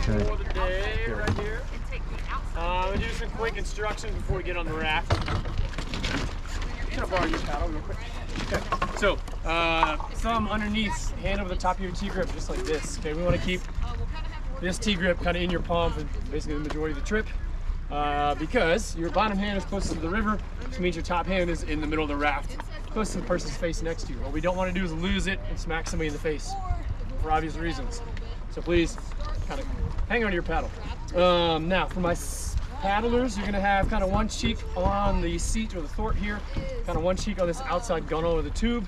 for the day right here. We'll do some quick instructions before we get on the raft. Can I borrow your paddle real quick? Okay. So, thumb underneath, hand over the top of your T-grip, just like this. Okay, we want to keep this T-grip kind of in your palm for basically the majority of the trip, because your bottom hand is closest to the river, which means your top hand is in the middle of the raft, close to the person's face next to you. What we don't want to do is lose it and smack somebody in the face, for obvious reasons. So please, kind of hang on to your paddle. Now, for my paddlers, you're going to have kind of one cheek on the seat or the thwart here, kind of one cheek on this outside gunnel of the tube,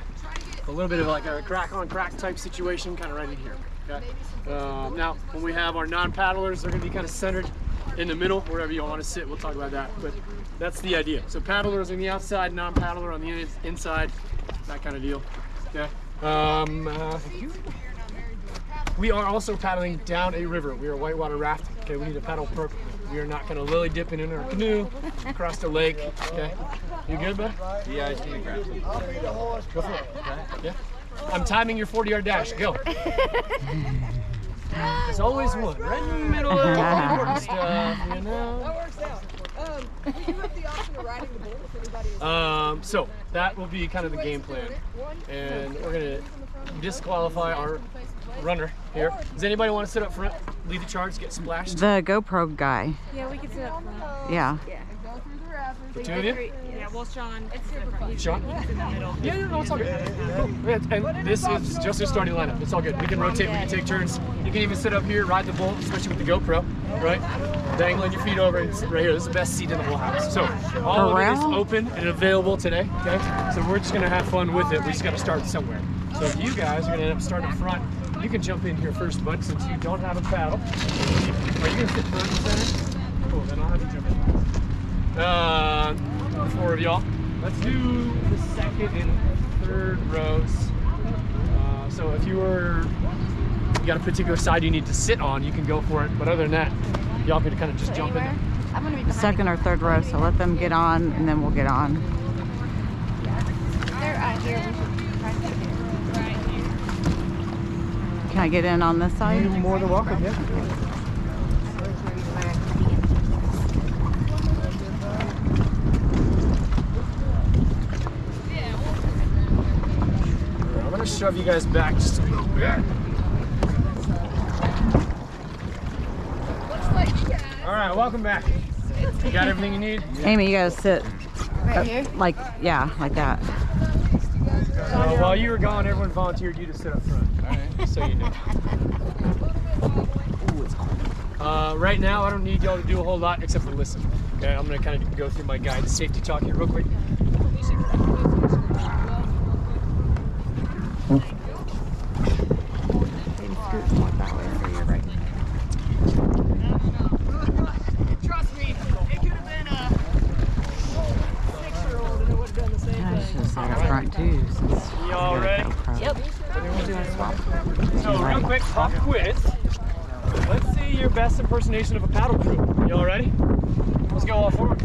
a little bit of like a crack on crack type situation, kind of right in here. Okay. Now, when we have our non-paddlers, they're going to be kind of centered in the middle, wherever you want to sit. We'll talk about that, but that's the idea. So paddlers on the outside, non-paddler on the inside, that kind of deal. Okay. We are also paddling down a river. We are whitewater rafting. Okay, we need to paddle appropriately. We are not going to lily dipping in our canoe across the lake. Okay, you good, bud? Yeah, I see you grab some. Go for it. Okay. Yeah. I'm timing your 40-yard dash. Go. There's always one right in the middle of all the important stuff, you know. That works out. Do you have the option of riding the bull if anybody is? So that will be kind of the game plan, and we're gonna disqualify our runner here. Does anybody want to sit up front, lead the charge, get splashed? The GoPro guy. Yeah, we can sit up front. Yeah. The two of you? Yeah, well, Sean. It's super fun. Sean? He's in the middle. Yeah, no, it's all good. And this is just a starting lineup. It's all good. We can rotate, we can take turns. You can even sit up here, ride the bull, especially with the GoPro, right? Dangling your feet over and sit right here. This is the best seat in the whole house. So all of it is open and available today, okay? So we're just gonna have fun with it. We just gotta start somewhere. So if you guys are gonna end up starting up front, you can jump in here first, bud, since you don't have a paddle. Are you gonna sit front and center? Cool, then I'll have you jump in. Four of y'all. Let's do the second and third rows. So if you got a particular side you need to sit on, you can go for it. But other than that, y'all can kind of just jump in. I'm gonna be The second or third row, so let them get on and then we'll get on. They're here. We should try to sit here. Right here. Can I get in on this side? You're more than welcome, yeah. I'm gonna shove you guys back just a little bit. All right, welcome back. You got everything you need? Amy, you gotta sit. Right here? Like, yeah, like that. While you were gone, everyone volunteered you to sit up front. All right, just so you know. Ooh, it's cold. Right now, I don't need y'all to do a whole lot except for listen. Okay, I'm gonna kind of go through my guide safety talk here real quick. Trust me, it could have been a 6-year-old and it would have done the same I should thing. have sat up front too. Since Y'all ready? Yep. So real quick, pop quiz. Let's see your best impersonation of a paddle crew. Y'all ready? Let's go all forward.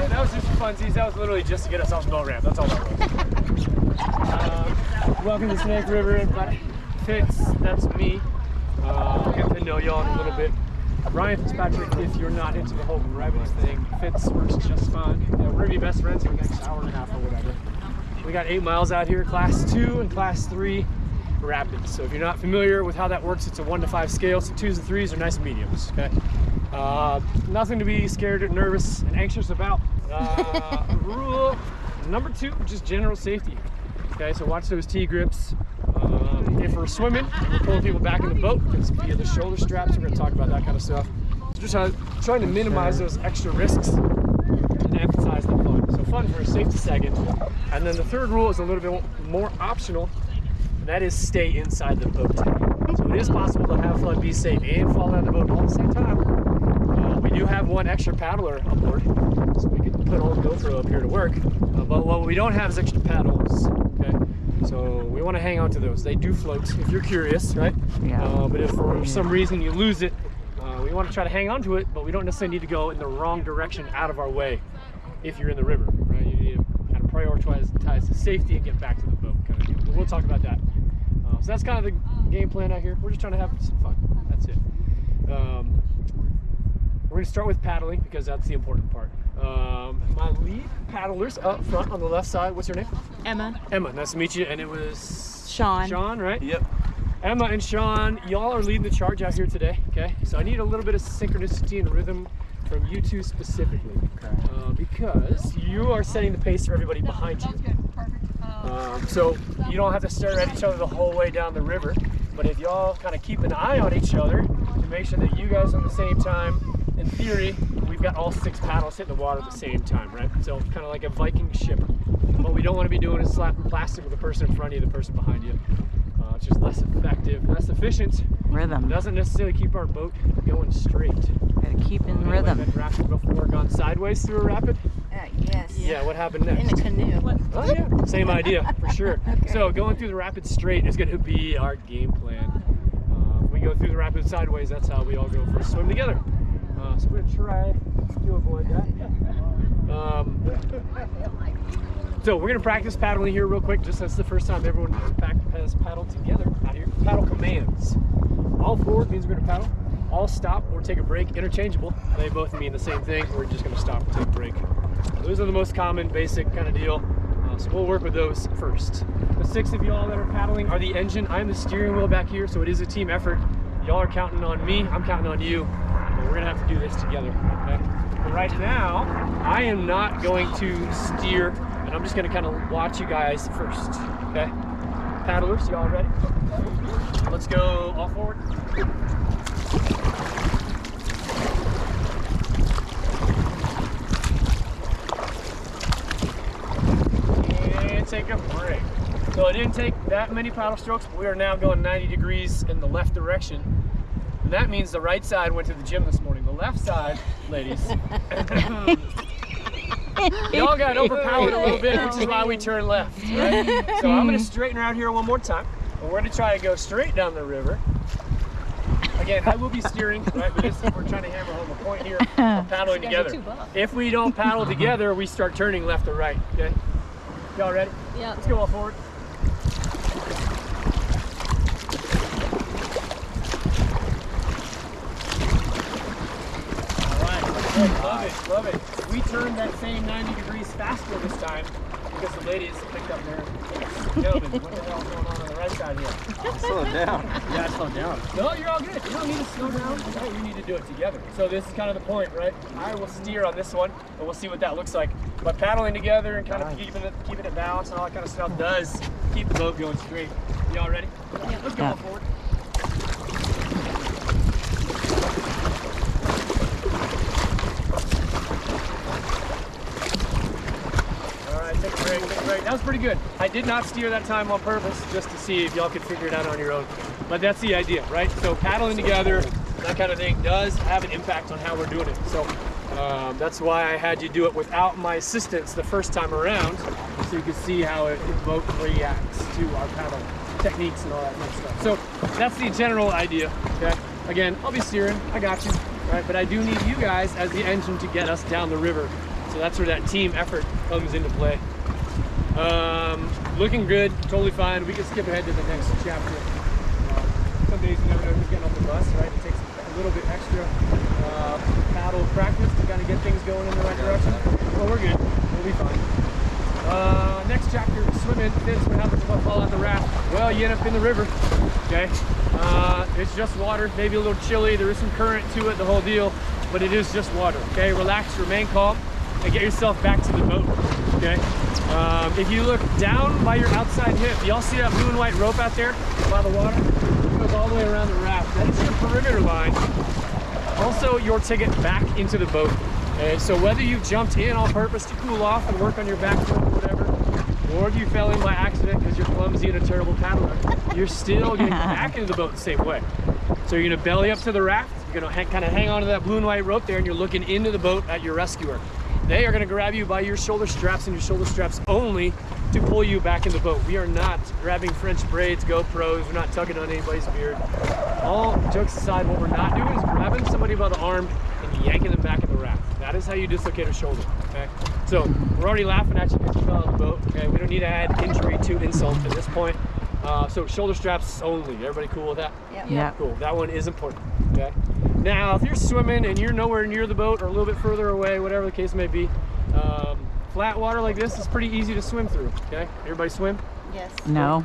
That was just for funsies. That was literally just to get us off the boat ramp. That's all that was. Welcome to Snake River, everybody. Fitz, that's me. Get to know y'all in a little bit. Ryan Fitzpatrick, if you're not into the whole rabbits thing, Fitz works just fine. We're gonna be best friends for the next hour and a half or whatever. We got 8 miles out here, class 2 and class 3 rapids. So if you're not familiar with how that works, it's a 1 to 5 scale. So 2s and 3s are nice mediums, okay? Nothing to be scared or nervous and anxious about. Rule number 2, just general safety. Okay, so watch those T-grips. If we're swimming, we're pulling people back in the boat. It's via the shoulder straps. We're going to talk about that kind of stuff. So just trying to minimize those extra risks and emphasize the fun. So fun first, safety second. And then the third rule is a little bit more optional, and that is stay inside the boat. So it is possible to have fun, be safe, and fall out of the boat all at the same time. We do have one extra paddler aboard, so we could put all the GoPro up here to work. But what we don't have is extra paddles. Okay. So we want to hang on to those. They do float if you're curious, right? Yeah. But if for some reason you lose it, we want to try to hang on to it, but we don't necessarily need to go in the wrong direction out of our way if you're in the river, right? You need to kind of prioritize the safety and get back to the boat kind of deal. But we'll talk about that. So that's kind of the game plan out here. We're just trying to have some fun. That's it. We're going to start with paddling because that's the important part. My lead paddlers up front on the left side. What's your name? Emma. Emma. Nice to meet you. And it was Sean. Sean, right? Yep. Emma and Sean, y'all are leading the charge out here today, okay? So I need a little bit of synchronicity and rhythm from you two specifically, because you are setting the pace for everybody behind you. So you don't have to stare at each other the whole way down the river, but if y'all kind of keep an eye on each other to make sure that you guys are on the same time, in theory, we've got all 6 paddles hitting the water at the same time, right? So kind of like a Viking ship. What we don't want to be doing is slapping plastic with the person in front of you, the person behind you. It's just less effective, less efficient. Rhythm. Doesn't necessarily keep our boat going straight. Gotta keep in Anyone rhythm. been rafted before, gone sideways through a rapid? Yes. Yeah, what happened next? In a canoe. Oh yeah, same idea, for sure. So going through the rapid straight is going to be our game plan. If we go through the rapid sideways, that's how we all go for a swim together. So we're going to try to avoid that. So we're going to practice paddling here real quick, just that's the first time everyone has paddled together out here. Paddle commands. All forward means we're going to paddle. All stop or take a break, interchangeable. They both mean the same thing. We're just going to stop or take a break. Those are the most common, basic kind of deal. So we'll work with those first. The 6 of y'all that are paddling are the engine. I'm the steering wheel back here, so it is a team effort. Y'all are counting on me. I'm counting on you. But we're going to have to do this together. Okay? But right now, I am not going to steer, and I'm just going to kind of watch you guys first. Okay? Paddlers, y'all ready? Let's go all forward. And take a break. So it didn't take that many paddle strokes, but we are now going 90 degrees in the left direction. And that means the right side went to the gym this morning. The left side, ladies, y'all got overpowered a little bit, which is why we turned left, right? So I'm gonna straighten her out here one more time. And we're gonna try to go straight down the river. Again, I will be steering, right? But we're trying to hammer home a point here. We're paddling together. If we don't paddle together, we start turning left or right, okay? Y'all ready? Yeah. Let's go all forward. All right, love it, love it. We turned that same 90 degrees faster this time because the ladies picked up their gentlemen. What the hell's going on the right side here? Slow down. Yeah, slow down. No, you're all good. You don't need to slow down. Right? You need to do it together. So this is kind of the point, right? I will steer on this one, and we'll see what that looks like. But paddling together and kind of keeping it balanced and all that kind of stuff does keep the boat going straight. Y'all ready? Yeah. Let's go forward. All right, take a break, take a break. That was pretty good. I did not steer that time on purpose, just to see if y'all could figure it out on your own. But that's the idea, right? So paddling together, that kind of thing does have an impact on how we're doing it. So that's why I had you do it without my assistance the first time around, so you can see how the boat reacts to our paddle techniques and all that kind of stuff. So that's the general idea, okay? Again, I'll be steering, I got you, right? But I do need you guys as the engine to get us down the river. So that's where that team effort comes into play. Looking good, totally fine. We can skip ahead to the next chapter. Some days you never know who's getting off the bus, right? It takes a little bit extra paddle practice to kind of get things going in the right direction. Well, we're good. We'll be fine. Next chapter, swimming. Fits, what happens if I fall out the raft? Well, you end up in the river, okay? It's just water, maybe a little chilly. There is some current to it, the whole deal, but it is just water, okay? Relax, remain calm, and get yourself back to the boat, okay? If you look down by your outside hip, y'all see that blue and white rope out there by the water? It goes all the way around the raft. That is your perimeter line. Also, your ticket back into the boat. Okay? So whether you jumped in on purpose to cool off and work on your back foot or whatever, or if you fell in by accident because you're clumsy and a terrible paddler, you're still getting back into the boat the same way. So you're gonna belly up to the raft, you're gonna kind of hang onto that blue and white rope there, and you're looking into the boat at your rescuer. They are gonna grab you by your shoulder straps and your shoulder straps only to pull you back in the boat. We are not grabbing French braids, GoPros, we're not tugging on anybody's beard. All jokes aside, what we're not doing is grabbing somebody by the arm and yanking them back in the raft. That is how you dislocate a shoulder, okay? So we're already laughing at you because you fell out of the boat, okay? We don't need to add injury to insult at this point. So shoulder straps only. Everybody cool with that? Yeah. Cool. That one is important, okay? Now, if you're swimming and you're nowhere near the boat or a little bit further away, whatever the case may be, flat water like this is pretty easy to swim through, okay? Everybody swim? Yes. No.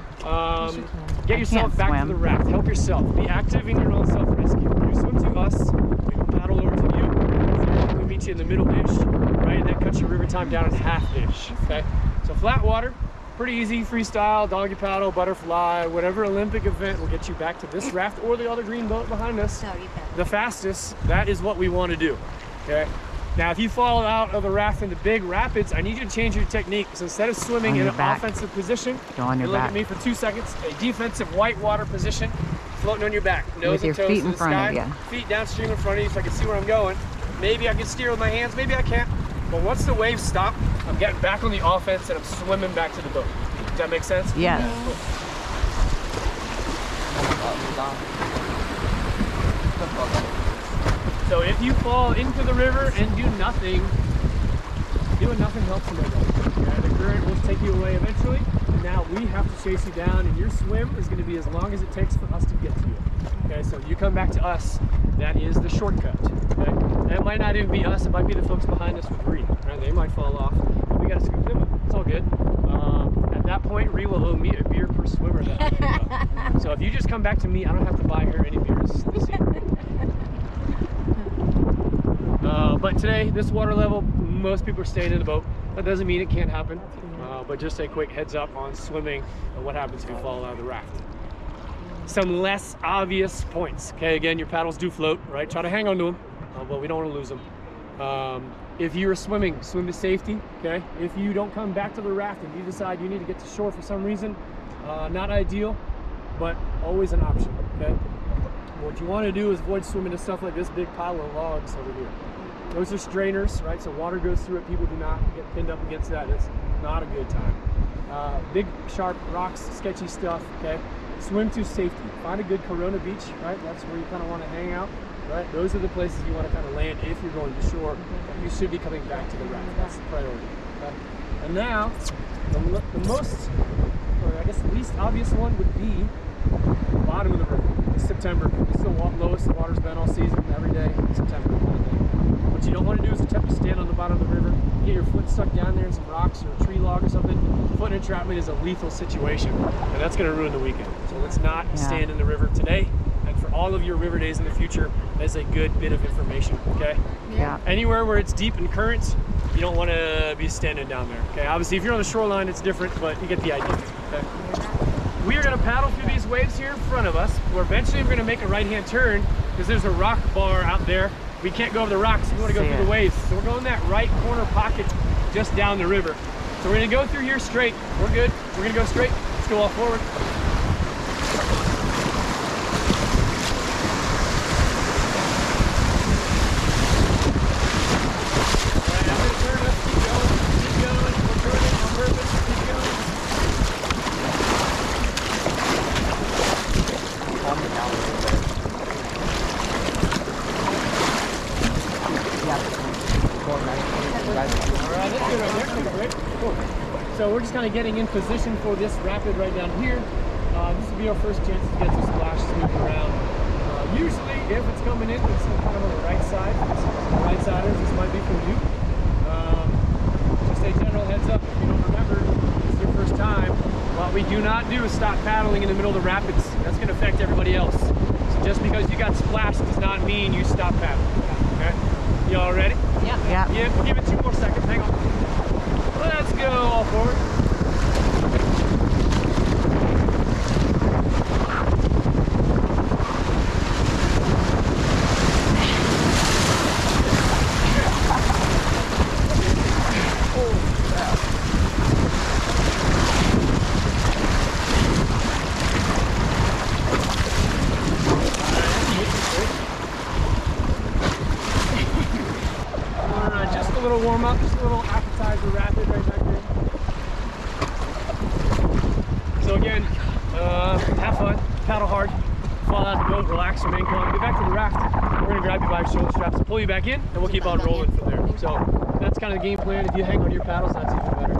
Get yourself back to the raft. Help yourself. Be active in your own self-rescue. You swim to us, we will paddle over to you, we meet you in the middle-ish, right? And that cuts your river time down to half-ish, okay? So flat water, pretty easy, freestyle, doggy paddle, butterfly, whatever Olympic event will get you back to this raft or the other green boat behind us. The fastest, that is what we want to do, okay? Now, if you fall out of the raft in the big rapids, I need you to change your technique. So instead of swimming On in your an back. offensive position, Go on your you look back. at me for 2 seconds, a defensive whitewater position, floating on your back, nose With your and toes feet to in the front sky, of you. feet downstream in front of you so I can see where I'm going. Maybe I can steer with my hands, maybe I can't. But once the waves stop, I'm getting back on the offense and I'm swimming back to the boat. Does that make sense? Yes. So if you fall into the river and do nothing, doing nothing helps you no more. Okay? The current will take you away eventually. And now we have to chase you down, and your swim is going to be as long as it takes for us to get to you. Okay, so you come back to us. That is the shortcut. Okay, and it might not even be us. It might be the folks behind us with Ree. Right? They might fall off. But we got to scoop them up. It's all good. At that point, Ree will owe me a beer per swimmer. That so if you just come back to me, I don't have to buy her any beers this evening. But today, this water level, most people are staying in the boat. That doesn't mean it can't happen, but just a quick heads up on swimming and what happens if you fall out of the raft. Some less obvious points. Okay, again, your paddles do float, right? Try to hang on to them, but we don't want to lose them. If you're swimming, swim to safety, okay? If you don't come back to the raft and you decide you need to get to shore for some reason, not ideal, but always an option, okay? What you want to do is avoid swimming to stuff like this big pile of logs over here. Those are strainers, right? So water goes through it. People do not get pinned up against that. It's not a good time. Big, sharp rocks, sketchy stuff, okay? Swim to safety. Find a good Corona beach, right? That's where you kind of want to hang out, right? Those are the places you want to kind of land if you're going to shore. You should be coming back to the raft. That's the priority, okay? And now, the most, or I guess the least obvious one would be the bottom of the river. It's September. It's the lowest the water's been all season, every day in September. What you don't want to do is attempt to stand on the bottom of the river, get your foot stuck down there in some rocks or a tree log or something. Foot entrapment is a lethal situation, and that's going to ruin the weekend. So let's not stand in the river today. And for all of your river days in the future, that's a good bit of information, okay? Yeah. Anywhere where it's deep in currents, you don't want to be standing down there, okay? Obviously, if you're on the shoreline, it's different, but you get the idea, okay? We are going to paddle through these waves here in front of us. We're eventually going to make a right-hand turn because there's a rock bar out there. We can't go over the rocks. We want to go through the waves. So we're going that right corner pocket just down the river. So we're going to go through here straight. We're good. We're going to go straight. Let's go all forward. All right, I'm going to turn up. Keep going. Keep going. We're turning on purpose. Keep going. Alright, that's good right there. Take a break. Cool. So we're just kind of getting in position for this rapid right down here. This will be our first chance to get to splash sweeping around. Usually, if it's coming in, it's kind of on the right side. For right siders, this might be for you. Just a general heads up, if you don't remember, it's your first time. What we do not do is stop paddling in the middle of the rapids. That's going to affect everybody else. So just because you got splashed does not mean you stop paddling. Okay? You all ready? Yeah. Yeah, we'll give it 2 more seconds. Hang on. Let's go all forward. Just a little warm up, just a little appetizer rapid right back there. relax, remain calm, get back to the raft. We're gonna grab you by your shoulder straps and pull you back in, and we'll keep on rolling from there. So that's kind of the game plan. If you hang on your paddles, that's even better.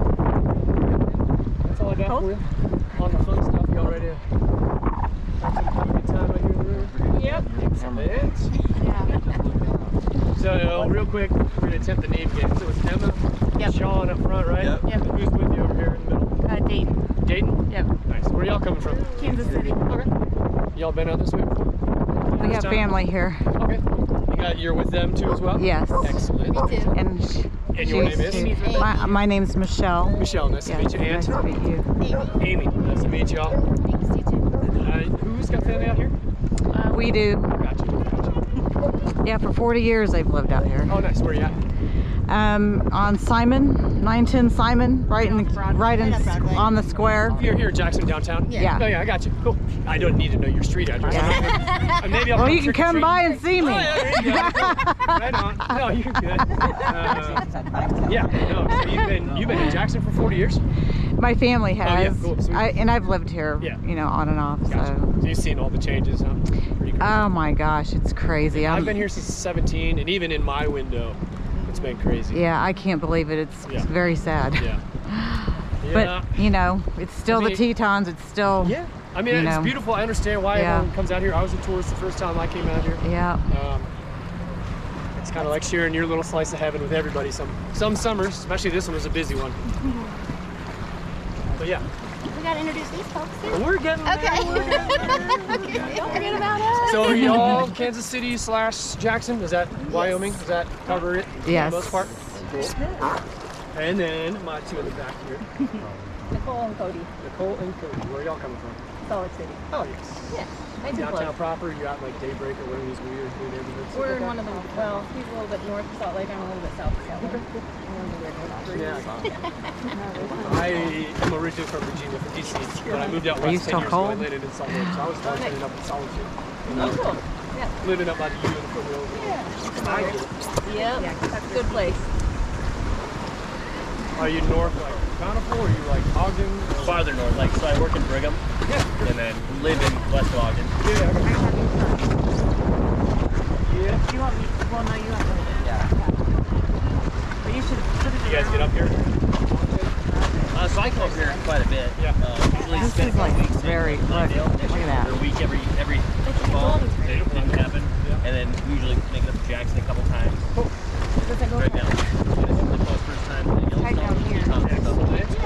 That's all I got for you. On the fun stuff, y'all ready to have some good time right here in the river? Yep. Excellent. Yeah. So real quick, we're gonna attempt the name game. So it's Emma, Yep. Sean up front, right? Yep. Yep. Who's with you over here in the middle? Dayton. Dayton? Yep. Nice. Where y'all coming from? Kansas City. Okay. Y'all been out this way before? We have family here. Okay. You're with them too as well? Yes. Excellent. Me too. And And your name is? my name's Michelle. Michelle, nice to Yes, meet you. nice to And meet you. Amy, nice to meet y'all. Thanks, you too. Who's got family out here? We do. Gotcha. Yeah, for 40 years they've lived out here. Oh, nice. Where are you at? On Simon, 910 Simon, right on the square. You're here in Jackson, downtown? Yeah. Oh, yeah, I got you. Cool. I don't need to know your street address. Yeah. Maybe I'll Well, you can come trick-or-treating. by and see me. Oh, yeah, there you go. Right on. No, you're good. Yeah, no. So you've been in Jackson for 40 years? My family has. Oh, yeah, cool, sweet. And I've lived here, Yeah. you know, on and off. Gotcha. So. So you've seen all the changes, huh? Pretty cool. Oh my gosh, it's crazy. I've been here since 17, and even in my window, it's been crazy. Yeah, I can't believe it. It's Yeah. very sad. Yeah. But you know, it's still I mean, the Tetons. It's still. Yeah. I mean, You it's know. beautiful. I understand why Yeah. everyone comes out here. I was a tourist the first time I came out here. Yeah. It's kind of like sharing your little slice of heaven with everybody. Some summers, especially this one, was a busy one. But yeah. We gotta introduce these folks too. We're getting Okay. Don't forget about us. So are y'all Kansas City / Jackson? Is that Wyoming? Does that cover it for Yes. the most part? Cool. And then my two in the back here. Nicole and Cody, Nicole and Cody. Where are y'all coming from? Salt Lake City. Oh, yes. Yeah. Downtown proper, you're at like Daybreak or one of these weird new neighborhoods. We're in one of them. Well, he's a little bit north of Salt Lake. I'm a little bit south of Salt Lake. Yeah. I am originally from Virginia, from DC, but I moved out Are you west 10 still years ago. I cold? landed in Salt Lake, so I was bartending up in Solitude. Oh, cool. Yeah. Living up by the U and the foothills. Yeah. I get it. Yep. Yeah, that's a good place. Are you north like Bountiful or are you like Ogden? Farther north, like, so I work in Brigham and then live in West Ogden. Yeah. Do you want me? Well, no, you have to. Yeah. But you should put it You guys get up here? So I come up here quite a bit. Yeah. Usually This spend is a couple like weeks very- in Glendale, look at that. Or a week every fall. Things happen. Yeah. And then we usually make it up to Jackson a couple times. Cool. Right down. This is the first time in Yellowstone.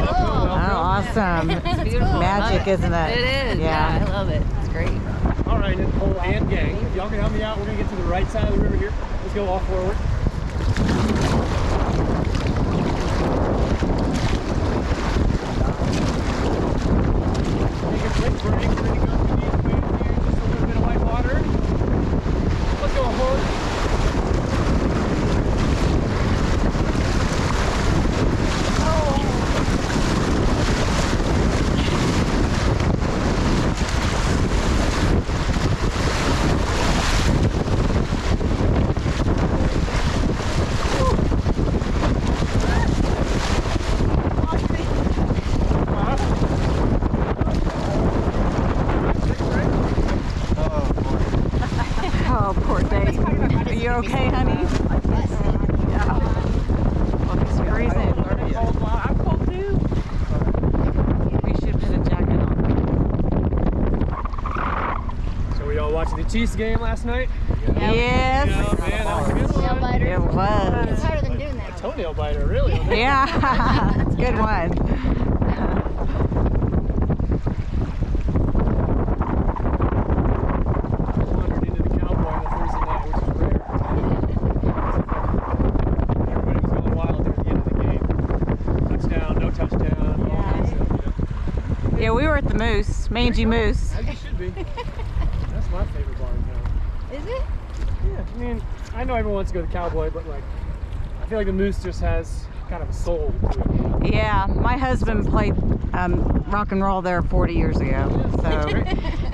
Oh, awesome. Magic, isn't it? It is. Yeah. I love it. It's great. All right, Nicole and gang, if y'all can help me out, we're gonna get to the right side of the river here. Let's go all forward. Take a quick break. We're gonna go through these boots here, just a little bit of white water. Let's go forward. Oh, poor thing. Are you okay, honey? Yeah. Well, it's freezing. I'm cold too. We should put a jacket on. So we all watching the Chiefs game last night? Yes. Yeah, man, that was a good one. It was. It's harder than doing that. Toenail biter, really. Yeah. It's a good one. Wandered into the Cowboy on the Thursday night, which is rare. Everybody was going wild there at the end of the game. Touchdown, no touchdown. all that stuff, Yeah, we were at the Moose, Mangy Moose. As you should be. That's my favorite bar in town. Is it? Yeah, I mean, I know everyone wants to go to the Cowboy, but like, I feel like the Moose just has kind of a soul to it. Yeah, my husband played rock and roll there 40 years ago. So,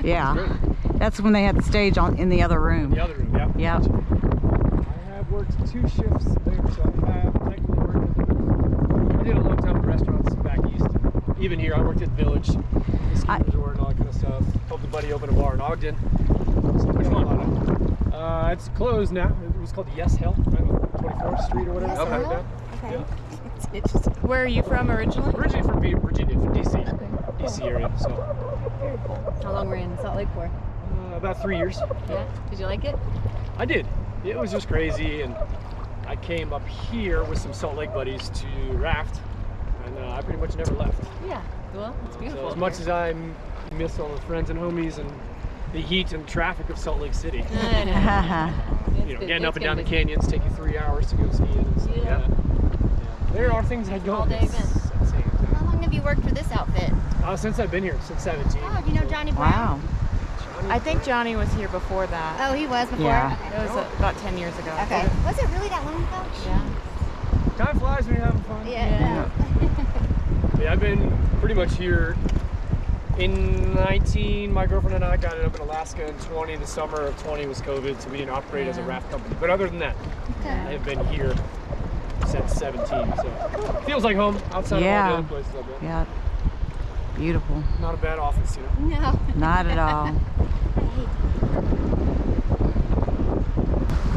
yeah, that's when they had the stage in the other room. The other room, yeah. Yep. I have worked 2 shifts there, so I have technically worked. I did a long time in restaurants back east. Even here, I worked at Village, the ski resort, and all that kind of stuff. Helped a buddy open a bar in Ogden. Which one? It's closed now. It was called Yes Hill, right on 24th Street or whatever. Yes something Hill? like that. Okay. Yeah. Where are you from originally? Originally from Virginia, from DC. DC area. So Very cool. How long were you in Salt Lake for? about 3 years. Yeah. Did you like it? I did. It was just crazy, and I came up here with some Salt Lake buddies to raft, and I pretty much never left. Yeah. Well, it's beautiful. So as much as I miss all the friends and homies and the heat and traffic of Salt Lake City, getting up and down the canyons take you 3 hours to go skiing and stuff like that. Yeah. There are things I don't All-day miss. event. at the same time. How long have you worked for this outfit? Since I've been here, since 17. Oh, do you know Johnny Brown? Wow. I think Johnny was here before that. Oh, he was before? Yeah. It was about 10 years ago. Okay. Was it really that long ago? Yeah. Time flies when you're having fun. Yeah. Yeah, I've been pretty much here. In 19, my girlfriend and I got it up in Alaska. In 20, the summer of 20 was COVID, so we didn't operate as a raft company. But other than that, I have been here since 17, so feels like home outside of all the other places I've been. Yeah. Beautiful. Not a bad office, you know. No. Not at all.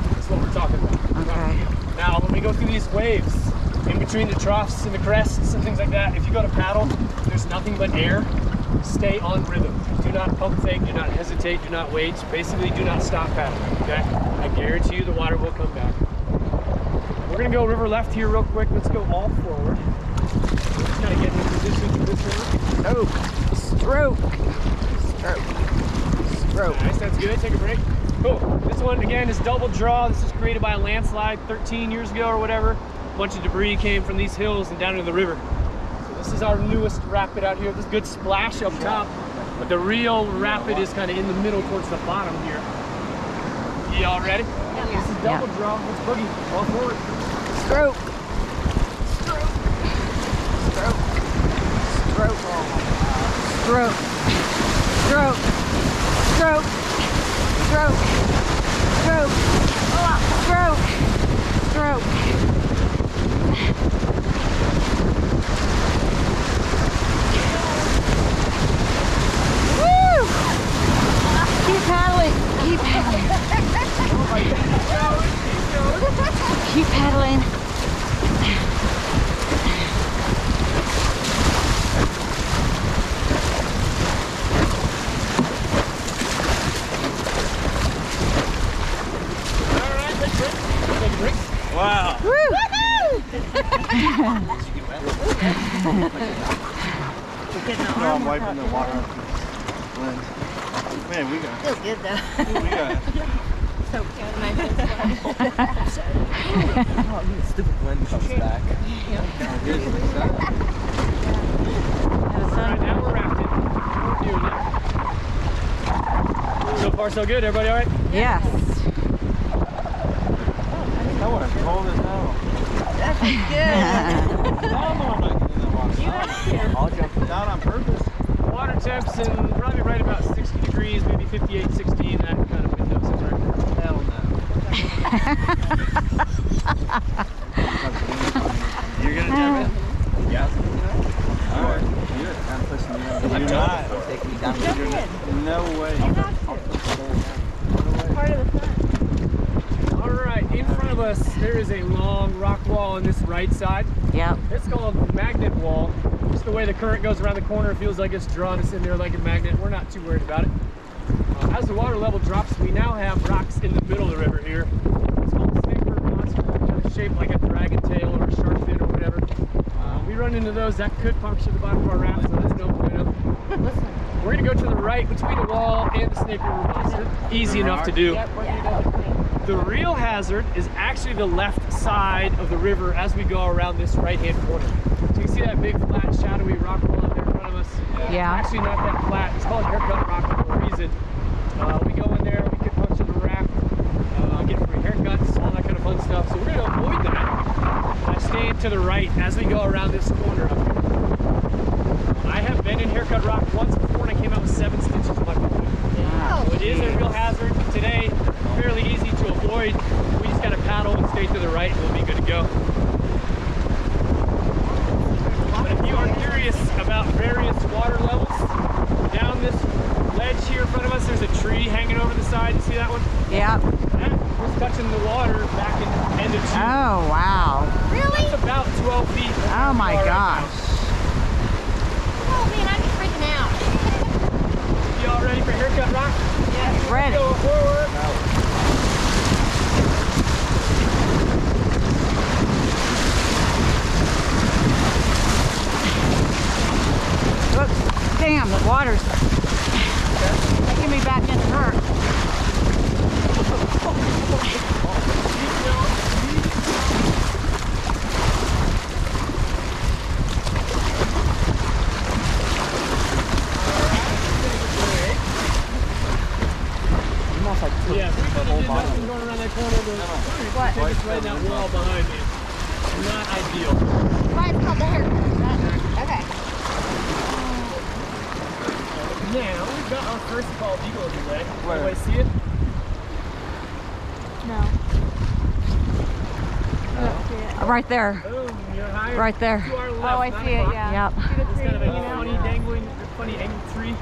That's what we're talking about. Okay. Now, when we go through these waves, in between the troughs and the crests and things like that, if you go to paddle, there's nothing but air. Stay on rhythm. Do not pump fake, do not hesitate, do not wait. Basically, do not stop paddling, okay? I guarantee you the water will come back. We're gonna go river left here real quick. Let's go all forward. Just kind of get in position to this river. Oh, stroke. Stroke. Nice, that's good. Take a break. Cool. This one, again, is double draw. This was created by a landslide 13 years ago or whatever. A bunch of debris came from these hills and down into the river. So this is our newest rapid out here. This good splash up top, but the real rapid is kind of in the middle towards the bottom here. Y'all ready? This is double draw. Let's boogie. All forward. Stroke. Stroke. Stroke. Stroke. Stroke. Stroke. Stroke. Stroke. Woo! Keep paddling. Keep paddling. Keep paddling. Wow. Woo! I'm wiping the water off the lens. Man, we got Feels good though. we got Stupid wind comes back. Alright, now we're rafting. So far, so good. Everybody all right? Yes. that one is cold as hell. I'm not getting in the water. I'll jump down on purpose. Water temps in probably right about 60 degrees, maybe 58, 60 in that kind of window somewhere. Hell no. You're gonna jump in? Yeah. Alright. You're kind of pushing me up. I'm You're not. not. Taking me down. No way. Part of the fun. All right, in front of us, there is a long rock wall on this right side. Yep. It's called magnet wall. Just the way the current goes around the corner, it feels like it's drawn us in there like a magnet. We're not too worried about it. As the water level drops, we now have rocks in the middle of the river here. It's called the snake river monster, kind of shaped like a dragon tail or a shark fin or whatever. We run into those, that could puncture the bottom of our raft, so there's no bueno. We're gonna go to the right between the wall and the snake river monster. Easy enough to do. The real hazard is actually the left side of the river as we go around this right-hand corner. So you can see that big, flat, shadowy rock wall out there in front of us. Yeah. It's actually not that flat. It's called haircut rock for a reason. We go in there, we can puncture the raft, get free haircuts, all that kind of fun stuff. So we're going to avoid that by staying to the right as we go around this corner up here. I have been in haircut rock once before and I came out with 7 stitches on my foot. So it is a real hazard. Today, fairly easy to avoid. We just got to paddle and stay to the right and we'll be good to go. But if you are curious about various water levels, down this ledge here in front of us, there's a tree hanging over the side. Yep. That was touching the water back in the end of June. Oh, wow. Really? It's about 12 feet. Oh my All right gosh. Oh man, I'm freaking out. now. You all ready for haircut, Rock? Ready. Go forward. Oops. Damn, the water's taking me back into her. Almost like took Yeah, we the could whole have did bottom. nothing going around that corner. What? Take us right down wall behind me. Not ideal. Why it's called the haircut. Okay. Now, we've got our first bald eagle of the day. Where? Everybody see it? Right there. Boom, you're higher. Right there. To our left, Oh, I not see it, above. yeah. Yep. See the It's tree kind of a hanging out? funny dangling, funny angled tree.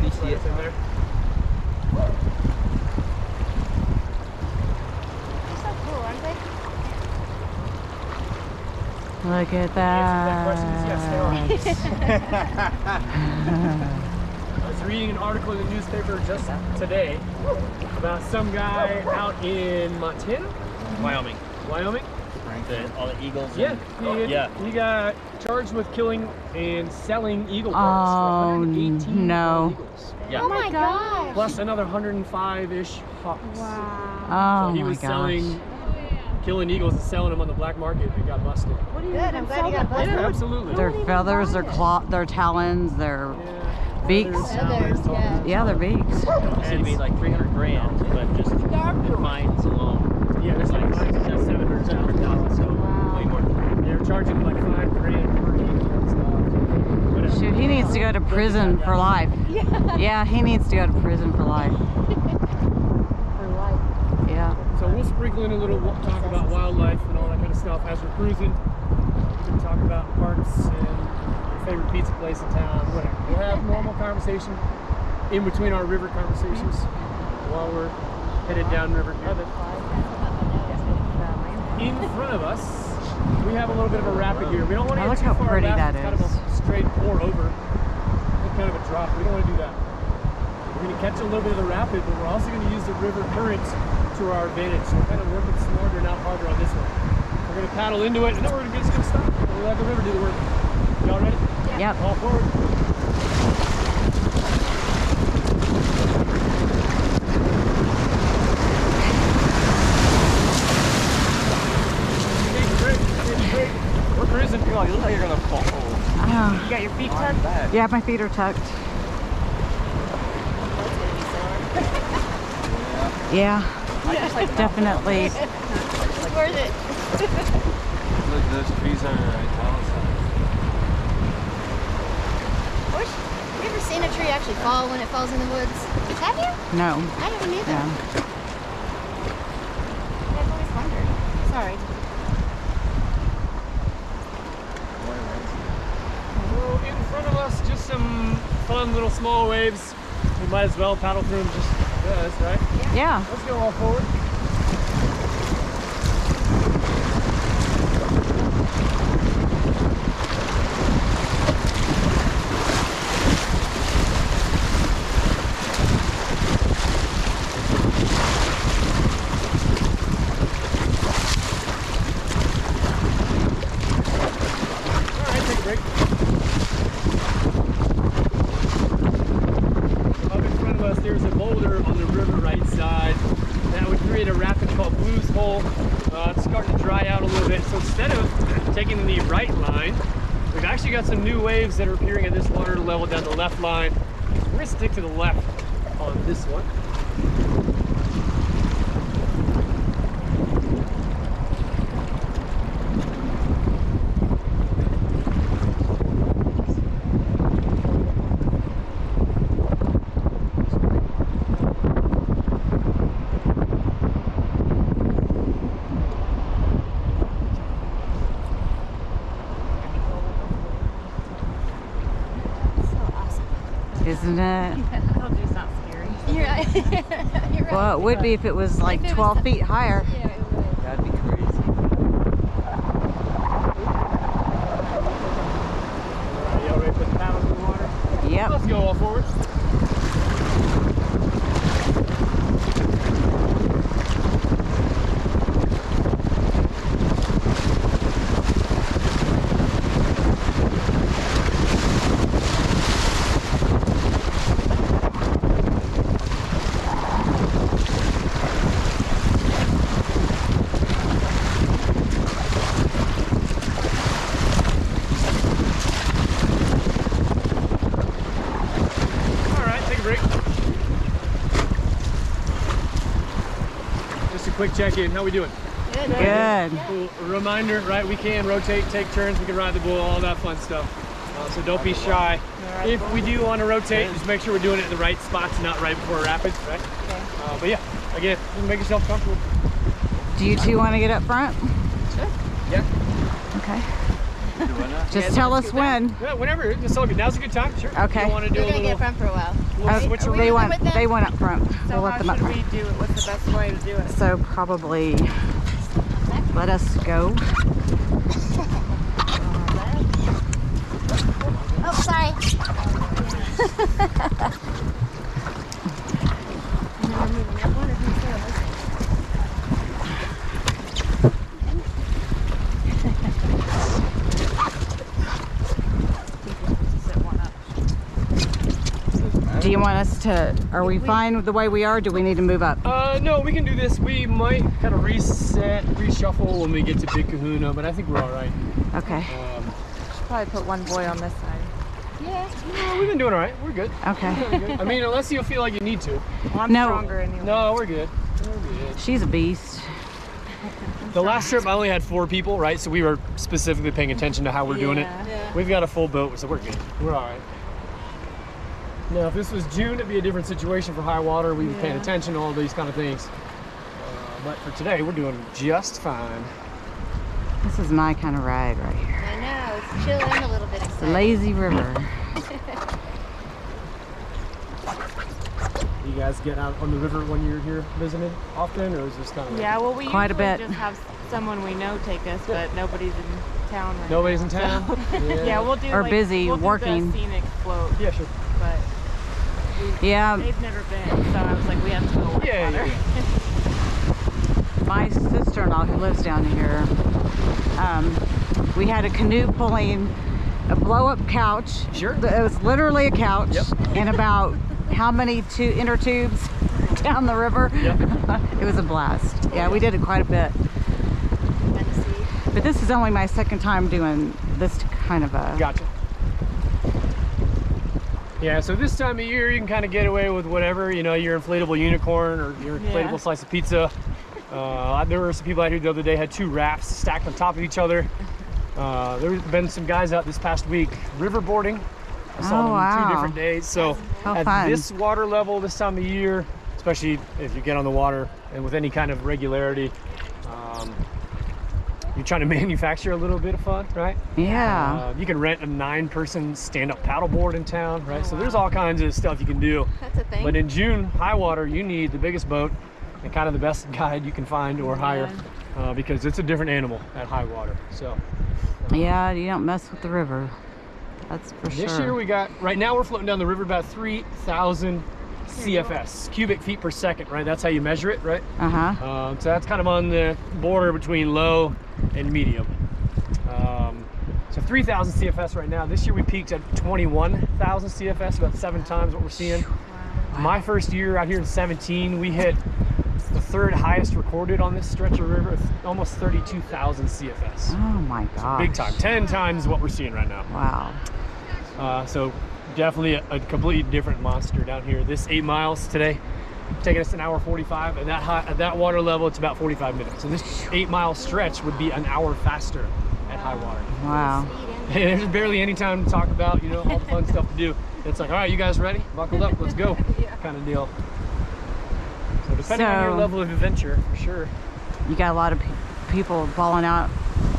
You see it? Right in there. They're so cool, aren't they? Look at Answers that that. I was reading an article in the newspaper just today about some guy out in Montana, Wyoming. Wyoming. All the eagles. Yeah, and- he got charged with killing and selling eagle Oh, parts. 118 no. eagles, Yeah. Oh my gosh. plus another 105-ish hawks. Oh So he my was gosh. killing eagles and selling them on the black market and got busted. Good, I'm glad you got busted. Absolutely. Their feathers, their claw, their talons, their Yeah. beaks. Feathers, yeah. Yeah, their beaks. He said he made like 300 grand, but just the fines alone. Yeah, there's like 700,000, so Way more. they're charging like $5 grand per eagle and stuff. Whatever. Shoot, he needs to go to prison for life. Yeah, he needs to go to prison for life. For life. Yeah. So we'll sprinkle in a little talk about wildlife and all that kind of stuff as we're cruising. We can talk about parks and your favorite pizza place in town, whatever. We'll have normal conversation in between our river conversations while we're headed downriver here. In front of us, we have a little bit of a rapid here. We don't want to Oh, get look too how far pretty left. that It's kind of is. a straight pour over. It's kind of a drop. We don't want to do that. We're going to catch a little bit of the rapid, but we're also going to use the river current to our advantage. So we're kind of working smarter, not harder on this one. We're going to paddle into it, and then we're just going to stop. We'll let the river do the work. Y'all ready? Yep. All forward. Take a break. Take a break. We're cruising. You look like you're gonna fall. Oh, You got your feet tucked? Back. yeah, my feet are tucked. Yeah, definitely. It's worth it. Look, those trees are italicized. Have you ever seen a tree actually fall when it falls in the woods? Have you? No. I haven't either. Yeah. I've always wondered. Sorry. So in front of us, just some fun little small waves. We might as well paddle through them just this, right? Yeah. Let's go all forward. All right, take a break. Up in front of us, there's a boulder on the river right side that would create a rapid called Blues Hole. It's starting to dry out a little bit. So instead of taking the right line, we've actually got some new waves that are appearing at this water level down the left line. We're gonna stick to the left on this one. So awesome. Isn't it? I told you it's not scary. You're right. You're right. Well, it would be if it was like If it was 12 feet higher. Yeah, it would. That'd be crazy. Y'all ready to put the paddles in the water? Yep. Let's go all forward. Quick check-in. How we doing? Good. Good. Cool. A reminder, right? We can rotate, take turns. We can ride the bull, all that fun stuff. So don't be shy. If we do want to rotate, just make sure we're doing it in the right spots, not right before rapids, right? Okay. But yeah, again, make yourself comfortable. Do you two want to get up front? Sure. Yeah. Okay. Just tell us when. Yeah, whenever. It's all good. Now's a good time. Sure. Okay. You don't want to do We're a gonna get little. front for a while. They went up front. So We'll let how them up should front. we do it? What's the best way to do it? So probably let us go. Oh, sorry. Do you want us to, are we fine with the way we are? Do we need to move up? No, we can do this. We might kind of reset, reshuffle when we get to Big Kahuna, but I think we're all right. Okay. Probably put one boy on this side. Yeah. No, we've been doing all right. We're good. Okay. We're good. I mean, unless you feel like you need to. Well, I'm No. stronger anyway. No, we're good. We're good. She's a beast. The last trip, I only had 4 people, right? So we were specifically paying attention to how we're doing it. Yeah. We've got a full boat, so we're good. We're all right. Now, if this was June, it'd be a different situation for high water. We'd be paying attention to all these kind of things. But for today, we're doing just fine. This is my kind of ride right here. I know. It's chill and a little bit The exciting. lazy river. You guys get out on the river when you're here visiting often, or is this kind of Yeah, well, we Quite a usually bit. just have someone we know take us, but nobody's in town right Nobody's now. in town? So, yeah, we'll do Or like, busy we'll do working. the scenic float, Yeah, sure. but Yeah, they've never been, so I was like, we have to go white Yeah, water. my sister-in-law who lives down here, we had a canoe pulling a blow-up couch. Sure. It was literally a couch. Yep. And about how many inner tubes down the river? Yep. It was a blast. Yeah, we did it quite a bit. Fun to see. But this is only my second time doing this kind of a... Gotcha. Yeah, so this time of year you can kind of get away with whatever, you know, your inflatable unicorn or your inflatable Yeah. slice of pizza. There were some people out here the other day had 2 rafts stacked on top of each other. There's been some guys out this past week riverboarding. I saw Oh, them wow. 2 different days. So How at fun. this water level, this time of year, especially if you get on the water and with any kind of regularity, you're trying to manufacture a little bit of fun, right? Yeah. You can rent a 9-person stand-up paddleboard in town, right? So there's all kinds of stuff you can do. That's a thing. But in June, high water, you need the biggest boat and kind of the best guide you can find or hire because it's a different animal at high water. So Yeah, you don't mess with the river. That's for sure. this year we got, right now we're floating down the river about 3,000 CFS, cubic feet per second, right? That's how you measure it, right? Uh-huh. So that's kind of on the border between low and medium. So 3,000 CFS right now. This year we peaked at 21,000 CFS, about 7 times what we're seeing. My first year out here in 17, we hit the 3rd highest recorded on this stretch of river, almost 32,000 CFS. Oh my gosh. Big time, 10 times what we're seeing right now. Wow. So definitely a completely different monster down here. This 8 miles today, taking us an hour 45, and at that water level, it's about 45 minutes. So this 8-mile stretch would be an hour faster at high water. Wow. And there's barely any time to talk about, you know, all the fun stuff to do. It's like, all right, you guys ready? Buckled up, let's go, kind of deal. So depending on your So- level of adventure, for sure. You got a lot of people falling out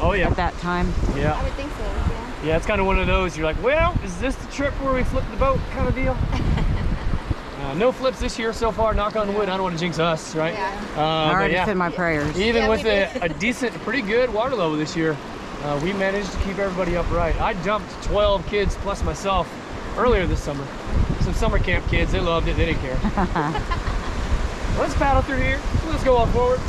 Oh yeah, at that time. yeah. I would think so, yeah. Yeah, it's kind of one of those, you're like, well, is this the trip where we flip the boat kind of deal? No flips this year so far, knock on wood. I don't want to jinx us, right? Yeah. I But already yeah, said my prayers. even Yeah, with we a decent, pretty good water level this year, we managed to keep everybody upright. I dumped 12 kids plus myself earlier this summer. Some summer camp kids, they loved it, they didn't care. Let's paddle through here. Let's go off forward.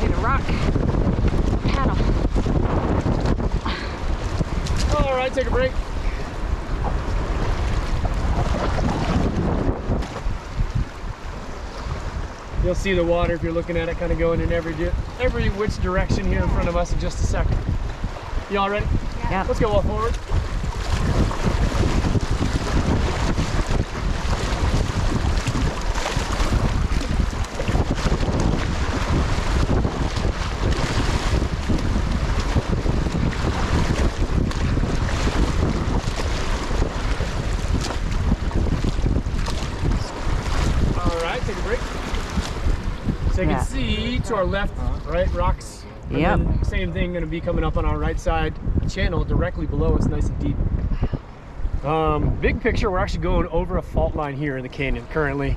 Need a rock. Paddle. All right, take a break. You'll see the water if you're looking at it kind of going in every which direction here in front of us in just a second. You all ready? Yeah. Let's go off forward. All right, take a break. So you Yeah. can see to our left, right, rocks. And Yep. then same thing gonna be coming up on our right side channel directly below us, nice and deep. Big picture, we're actually going over a fault line here in the canyon currently.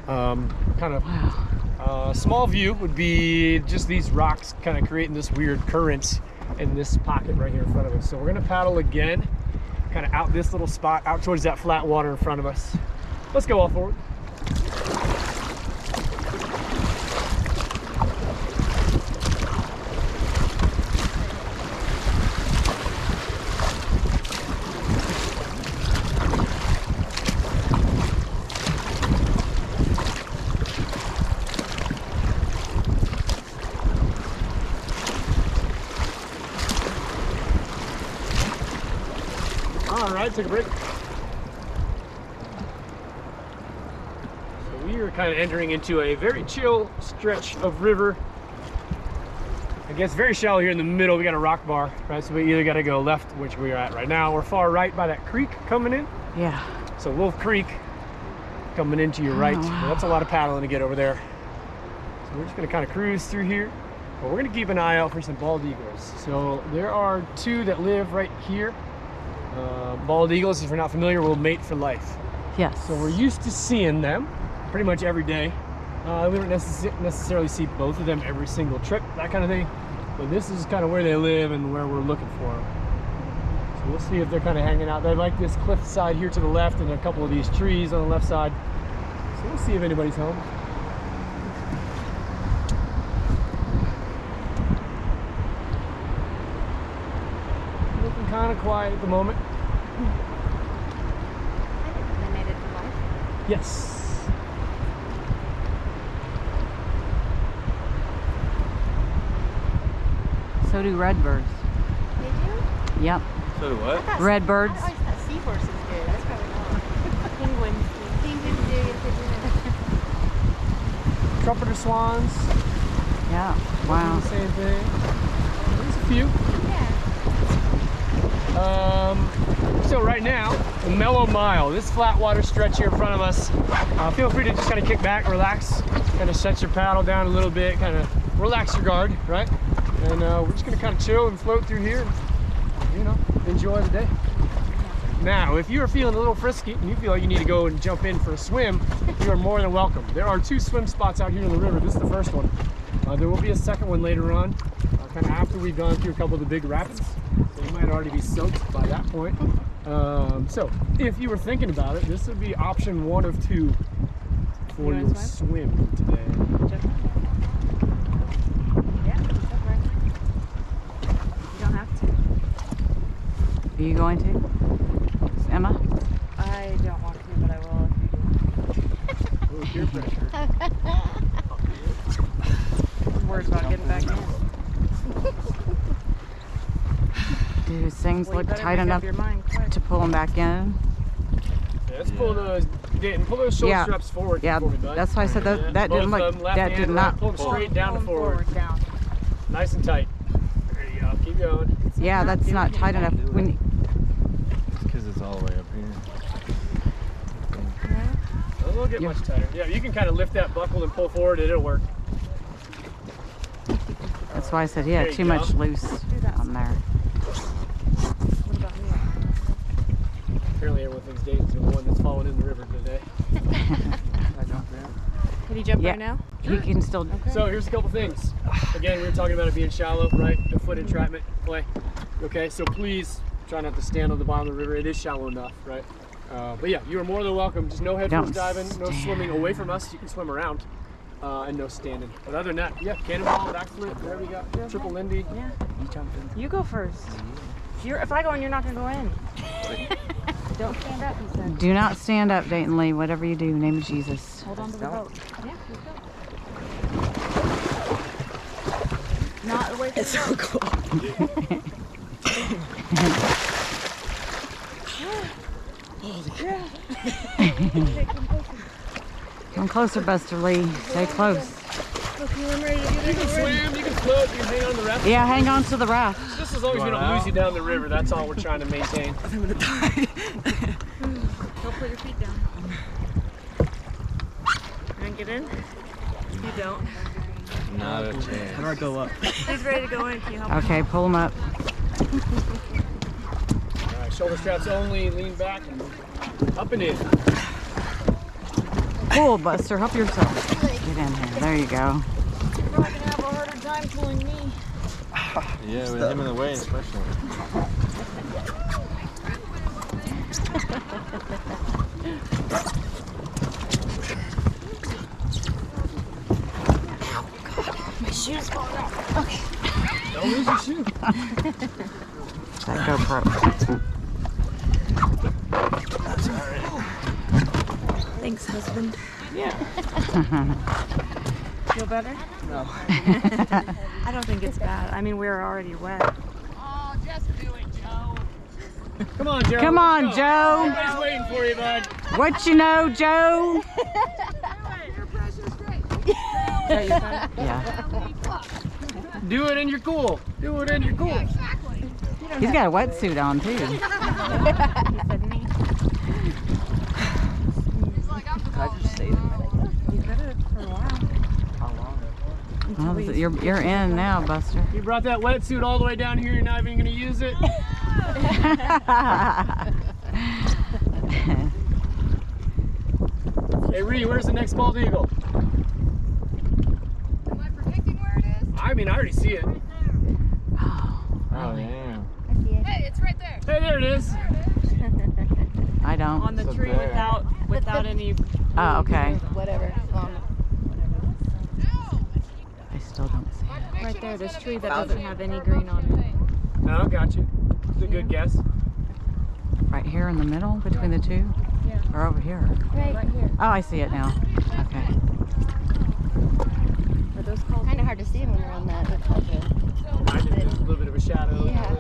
Kind of small view would be just these rocks kind of creating this weird current in this pocket right here in front of us. So we're gonna paddle again, kind of out this little spot, out towards that flat water in front of us. Let's go off forward. All right, take a break. So we are kind of entering into a very chill stretch of river. I guess very shallow here in the middle. We got a rock bar, right? So we either got to go left, which we are at right now, or far right by that creek coming in. Yeah. So Wolf Creek coming into your right. wow. Well, that's a lot of paddling to get over there. So we're just gonna kind of cruise through here. But we're gonna keep an eye out for some bald eagles. So there are two that live right here. Bald eagles, if you're not familiar, will mate for life. Yes. So we're used to seeing them pretty much every day. We don't necessarily see both of them every single trip, that kind of thing. But this is kind of where they live and where we're looking for them. So we'll see if they're kind of hanging out. They like this cliff side here to the left and a couple of these trees on the left side. So we'll see if anybody's home. Looking kind of quiet at the moment. They made it for life. Yes. So do redbirds. They do? Yep. So do what? Redbirds. I always thought seahorses do. That's probably not. Penguins. Penguins do. Get a pigeon. Trumpeter swans. Yeah. Wow. Same thing. There's a few. Yeah. So right now, the Mellow Mile, this flat water stretch here in front of us, feel free to just kind of kick back, relax, kind of set your paddle down a little bit, kind of relax your guard, right? And we're just gonna kind of chill and float through here and, you know, enjoy the day. Now, if you are feeling a little frisky and you feel like you need to go and jump in for a swim, you are more than welcome. There are 2 swim spots out here in the river. This is the first one. There will be a second one later on, kind of after we've gone through a couple of the big rapids. So you might already be soaked by that point. So if you were thinking about it, this would be option 1 of 2 for You your wanna swim today. Yeah, it's up right now. You don't have to. Are you going to? Emma? I don't want to, but I will if you Oh, peer pressure. do. I'm worried about getting back in. Do these things Well, you look better tight make enough up your mind quick. to pull them back in? Yeah, let's pull those, pull those shoulder Yeah. straps forward. Yeah, for me, bud. that's why I said that. Yeah, That both didn't of them, look. left That hand, did right, not. pull them straight down to Pull 'em forward. down. Nice and tight. There you go. Keep keep going. Yeah, that's not tight enough. When Because it's all the way up here. It won't get much tighter. Yeah, you can kind of lift that buckle and pull forward, and it'll work. that's why I said, yeah, There you too go. much loose on there. What about me? Apparently everyone thinks Dayton's the one that's falling in the river today. Can you jump Yeah. right now? He can still. So here's a couple things. Again, we were talking about it being shallow, right? The foot entrapment play. Okay, so please try not to stand on the bottom of the river. It is shallow enough, right? But yeah, you are more than welcome. Just no head Don't first diving, no stand. swimming away from us. You can swim around, and no standing. But other than that, yeah, cannonball, backflip, whatever you got. Triple Lindy. Yeah. You jump in. You go first. If I go in, you're not gonna go in. Don't stand up, he said. Do not stand up, Dayton Lee. Whatever you do, in the name of Jesus. Hold on to the boat. Yeah, let's go. Not away from the boat. Come closer, Buster Lee. Stay close. You can swim, you can float, you can hang on the raft. Yeah, hang on to the raft. Just as long as we don't lose you down the river, that's all we're trying to maintain. Don't put your feet down. And get in? You don't. Not a chance. How do I go up? He's ready to go in. Can you help him? Okay, pull him up. All right, shoulder straps only, lean back, and up and in. Pull, Buster. Help yourself. Get in here. There you go. You're probably gonna have a harder time pulling me. Yeah, with him in the way, especially. My shoes falling off. Okay. Don't lose your shoe. That GoPro. Thanks, husband. Yeah. Feel better? No. I don't think it's bad. I mean, we're already wet. Come on, Joe. Come on, let's go. Joe. Everybody's waiting for you, bud. What you know, Joe? Yeah. Do it and you're cool. Do it and you're cool. He's got a wetsuit on, too. I just stayed a minute. You could have for a while. How long? Well, you're in now, Buster. You brought that wetsuit all the way down here. You're not even going to use it. Hey, Ree, where's the next bald eagle? Am I predicting where it is? I mean, I already see it. Oh, Oh, damn. Hey, it's right there. Hey, there it is. I don't. On the So tree there. without any. Oh, okay. Whatever. I still don't see it. Right there, this tree that doesn't have any green on it. No, got you. It's a good guess. Right here in the middle between the two? Yeah. Or over here? Right here. Oh, I see it now. Okay. Are those called? Kind of hard to see when we're on that. I did just a little bit of a shadow. Yeah.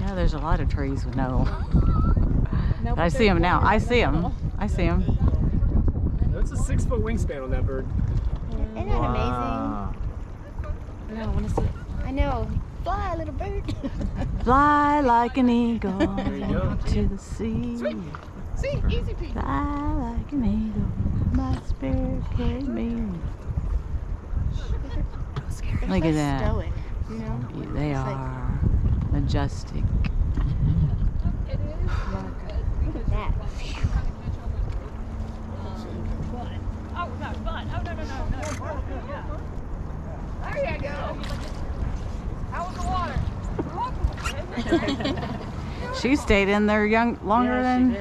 Yeah, there's a lot of trees with no. But I see them now. I see them. I see them. That's a 6-foot wingspan on that bird. Isn't that Wow. No, I want to see it. amazing? I know. Fly, little bird. Fly like an eagle There you go. to the sea. See, easy peasy. Fly like an eagle, my spirit carried me. Look at that. Stoic, you know? Yeah, they are majestic. Look at that. There you go. How was the water? She stayed in there longer than.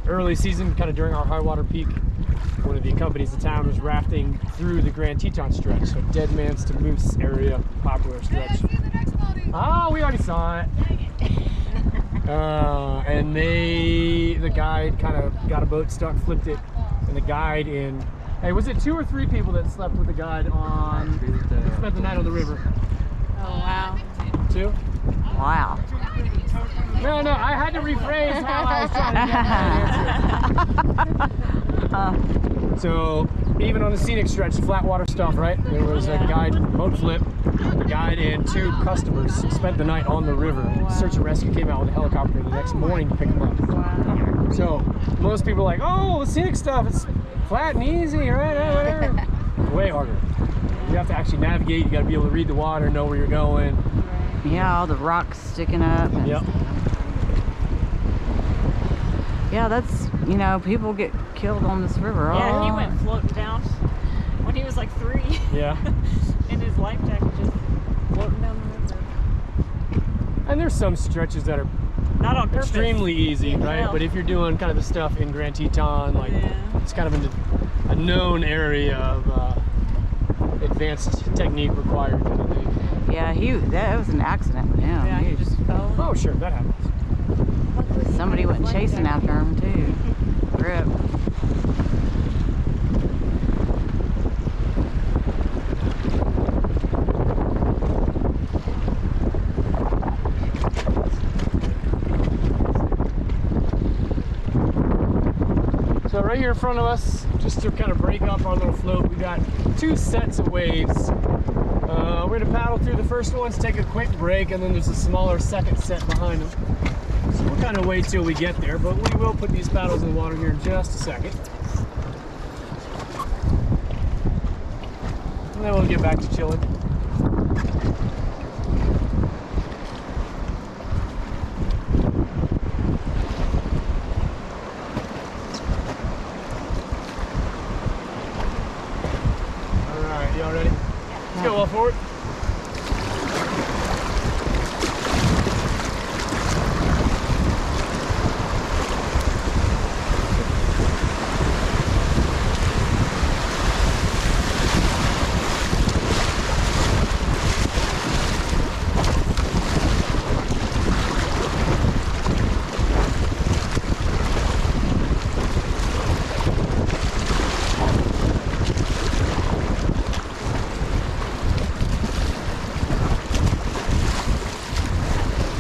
Early season, kind of during our high water peak, one of the companies in town was rafting through the Grand Teton stretch, so Dead Man's to Moose area, popular stretch. Oh, we already saw it. And the guide kind of got a boat stuck, flipped it, and the guide in. Hey, was it 2 or 3 people that slept with the guide on? Spent the night on the river. Oh, wow. 2? Wow. No, I had to rephrase how I was trying to get that answer. So even on the scenic stretch, flat water stuff, right? There was a guide, boat flip. The guide and 2 customers spent the night on the river. Search and rescue came out with a helicopter the next morning to pick them up. Wow. So most people are like, oh, the scenic stuff, it's flat and easy, right? Whatever. Way harder. You have to actually navigate. You got to be able to read the water, know where you're going. Yeah, all the rocks sticking up. And Yep. yeah, that's, you know, people get killed on this river. Yeah, he Oh. went floating down when he was like 3 Yeah. in his life jacket, just floating down the river. And there's some stretches that are Not on purpose. extremely easy, Yeah. right? But if you're doing kind of the stuff in Grand Teton, like it's kind of in a known area of advanced technique required kind of thing. Yeah, that was an accident with him. Yeah, he just fell. Oh, sure, that happens. Somebody went chasing after him too. Rip. So right here in front of us, just to kind of break up our little float, we got 2 sets of waves. We're gonna paddle through the first ones, take a quick break, and then there's a smaller second set behind them. So we'll kind of wait till we get there, but we will put these paddles in the water here in just a second. And then we'll get back to chilling. Y'all ready? Let's go well forward.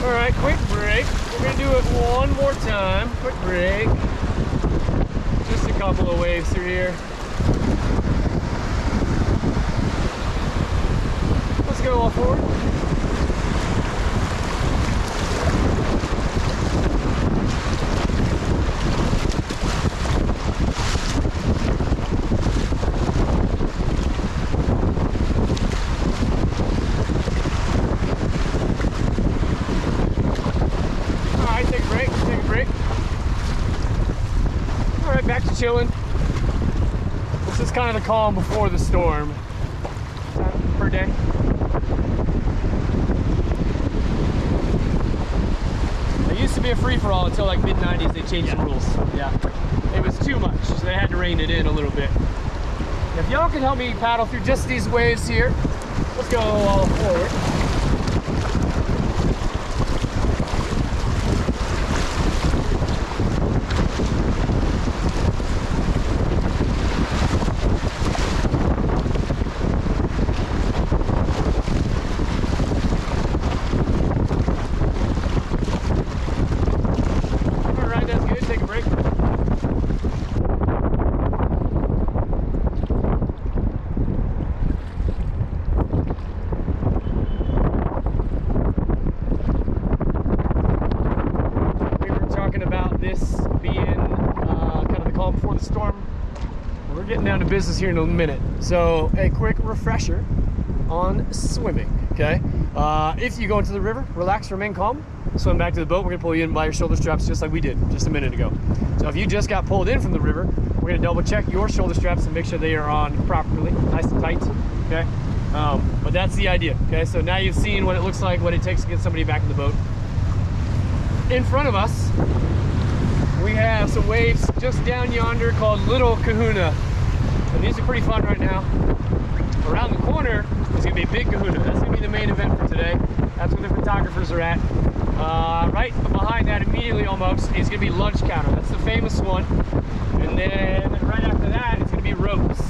All right, quick break. We're gonna do it one more time. Quick break. Just a couple of waves through here. Let's go all forward. Back to chilling. This is kind of the calm before the storm. Per day. It used to be a free-for-all until like mid-90s. They changed the rules. Yeah, it was too much, so they had to rein it in a little bit. If y'all can help me paddle through just these waves here, let's go all forward. This being kind of the calm before the storm. We're getting down to business here in a minute. So a quick refresher on swimming, okay? If you go into the river, relax, remain calm, swim back to the boat. We're gonna pull you in by your shoulder straps just like we did just a minute ago. So if you just got pulled in from the river, we're gonna double check your shoulder straps and make sure they are on properly, nice and tight, okay? But that's the idea, okay? So now you've seen what it looks like, what it takes to get somebody back in the boat. In front of us, we have some waves just down yonder called Little Kahuna. And these are pretty fun right now. Around the corner is gonna be Big Kahuna. That's gonna be the main event for today. That's where the photographers are at. Right behind that, immediately almost, is gonna be Lunch Counter. That's the famous one. And then right after that, it's gonna be Ropes.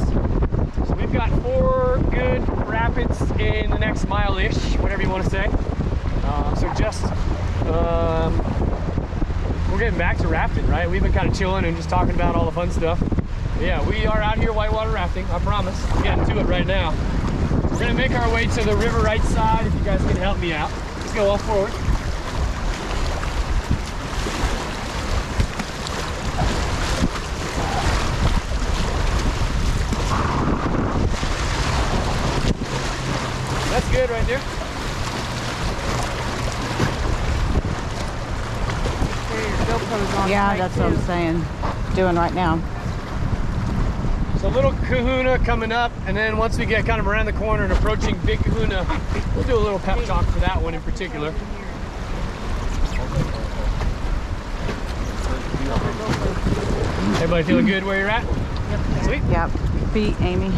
So we've got 4 good rapids in the next mile-ish, whatever you want to say. So just, we're getting back to rafting, right? We've been kind of chilling and just talking about all the fun stuff. Yeah, we are out here whitewater rafting, I promise. I'm getting to it right now. We're gonna make our way to the river right side, if you guys can help me out. Let's go all forward. That's good right there. Yeah, that's what I'm saying. Doing right now. So little Kahuna coming up, and then once we get kind of around the corner and approaching Big Kahuna, we'll do a little pep talk for that one in particular. Everybody feeling good where you're at? Yep. Sweet. Yep. Feet, Amy.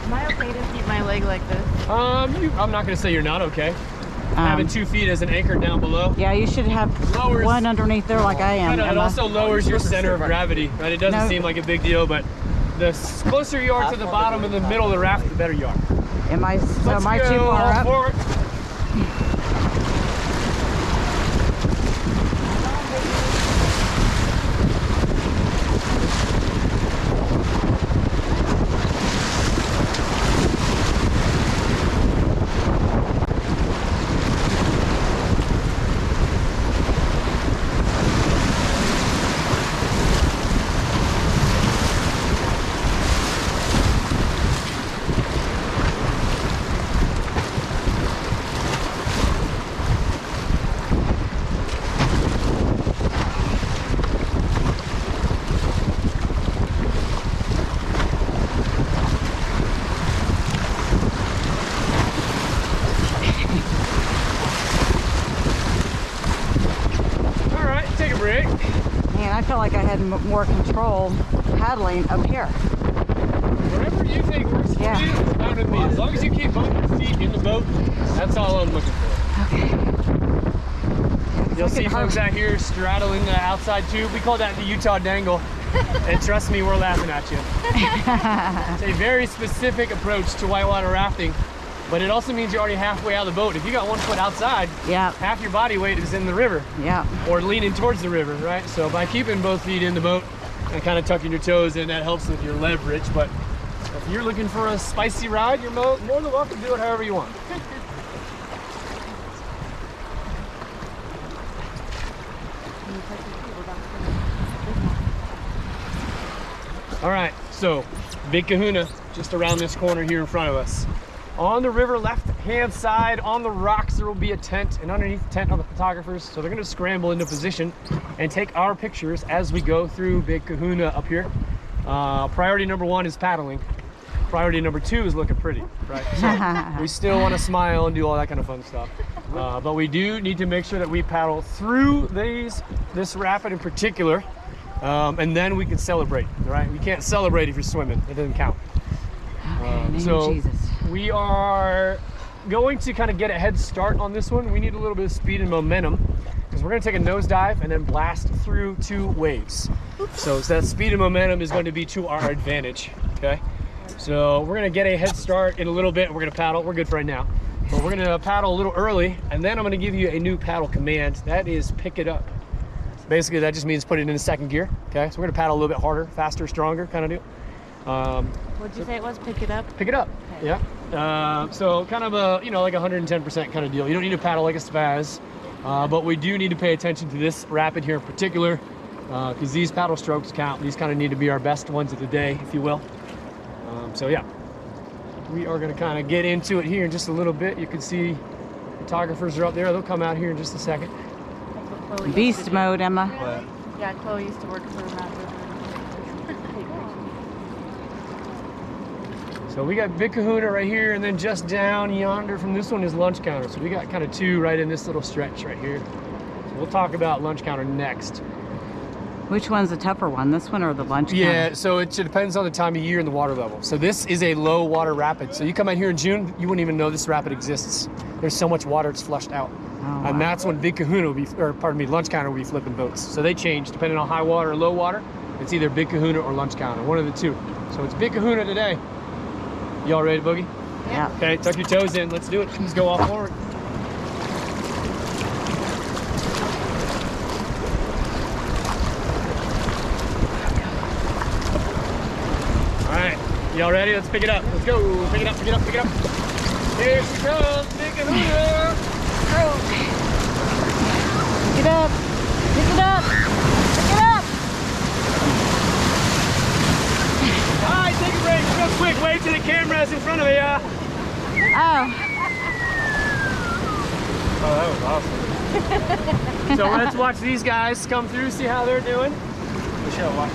Am I okay to keep my leg like this? I'm not gonna say you're not okay. Having 2 feet as an anchor down below. Yeah, you should have Lowers- one underneath there like I am. It Emma. also lowers your center of gravity, right? It doesn't No. seem like a big deal, but the closer you are to the bottom and the middle of the raft, the better you are. Am I too Let's far go all up? forward. All right, take a break. Man, I felt like I had more control paddling up here. Whatever you think works for Yeah. you is fine with me. As long as you keep both your feet in the boat, that's all I'm looking for. Okay. You'll see folks out here straddling the outside tube. We call that the Utah dangle. And trust me, we're laughing at you. It's a very specific approach to whitewater rafting, but it also means you're already halfway out of the boat. If you got 1 foot outside, Yeah. half your body weight is in the river Yeah. or leaning towards the river, right? So by keeping both feet in the boat and kind of tucking your toes in, that helps with your leverage. But if you're looking for a spicy ride, you're more than welcome to do it however you want. All right, so Big Kahuna, just around this corner here in front of us. On the river left-hand side, on the rocks, there will be a tent, and underneath the tent are the photographers. So they're gonna scramble into position and take our pictures as we go through Big Kahuna up here. Priority number 1 is paddling. Priority number 2 is looking pretty, right? So we still wanna smile and do all that kind of fun stuff. But we do need to make sure that we paddle through this rapid in particular, and then we can celebrate, right? We can't celebrate if you're swimming, it doesn't count. Name So of Jesus. we are going to kind of get a head start on this one. We need a little bit of speed and momentum because we're going to take a nosedive and then blast through 2 waves. So that speed and momentum is going to be to our advantage, okay? So we're going to get a head start in a little bit. We're going to paddle. We're good for right now. But we're going to paddle a little early, and then I'm going to give you a new paddle command. That is pick it up. Basically, that just means put it in second gear, okay? So we're going to paddle a little bit harder, faster, stronger kind of deal. What'd you say it was? Pick it up? Pick it up. Okay. Yeah. So kind of a, like 110% kind of deal. You don't need to paddle like a spaz, but we do need to pay attention to this rapid here in particular, because these paddle strokes count. These kind of need to be our best ones of the day, if you will. So yeah, we are going to kind of get into it here in just a little bit. You can see photographers are up there. They'll come out here in just a second. That's what Chloe used to Beast do. mode, Emma. Yeah, Chloe used to work for Mad River. So we got Big Kahuna right here, and then just down yonder from this one is Lunch Counter. So we got kind of 2 right in this little stretch right here. So we'll talk about Lunch Counter next. Which one's the tougher one? This one or the lunch Yeah, counter? so it depends on the time of year and the water level. So this is a low water rapid. So you come out here in June, you wouldn't even know this rapid exists. There's so much water, it's flushed out. Oh, And wow. that's when Big Kahuna will be, or pardon me, Lunch Counter will be flipping boats. So they change depending on high water or low water. It's either Big Kahuna or Lunch Counter, one of the 2. So it's Big Kahuna today. Y'all ready to boogie? Yeah. Okay, tuck your toes in. Let's do it. Let's go off forward. Y'all ready? Let's pick it up. Let's go. Pick it up, pick it up, pick it up. Here she comes, Big Kahuna. Pick it up. Pick it up. Pick it up. All right, take a break. Real quick, wave to the cameras in front of you. Oh. Oh, that was awesome. So let's watch these guys come through, see how they're doing. Michelle, watch.